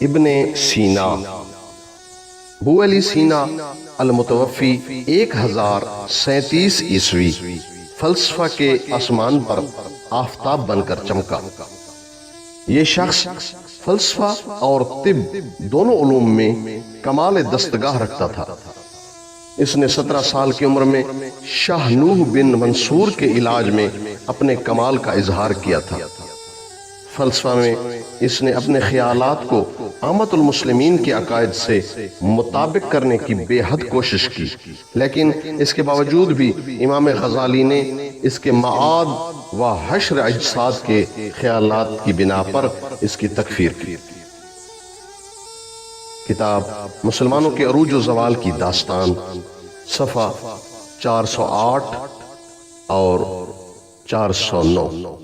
ابن سینا، ابو علی سینا المتوفی 1037 عیسوی فلسفہ کے آسمان پر آفتاب بن کر چمکا۔ یہ شخص فلسفہ اور طب دونوں علوم میں کمال دستگاہ رکھتا تھا۔ اس نے 17 سال کی عمر میں شاہ نوح بن منصور کے علاج میں اپنے کمال کا اظہار کیا تھا۔ فلسفہ میں اس نے اپنے خیالات کو عامت المسلمین کے عقائد سے مطابق کرنے کی بے حد کوشش کی، لیکن اس کے باوجود بھی امام غزالی نے اس کے معاد و حشر اجساد کے خیالات کی بنا پر اس کی تکفیر کی۔ کتاب مسلمانوں کے عروج و زوال کی داستان، صفحہ 408 اور 409۔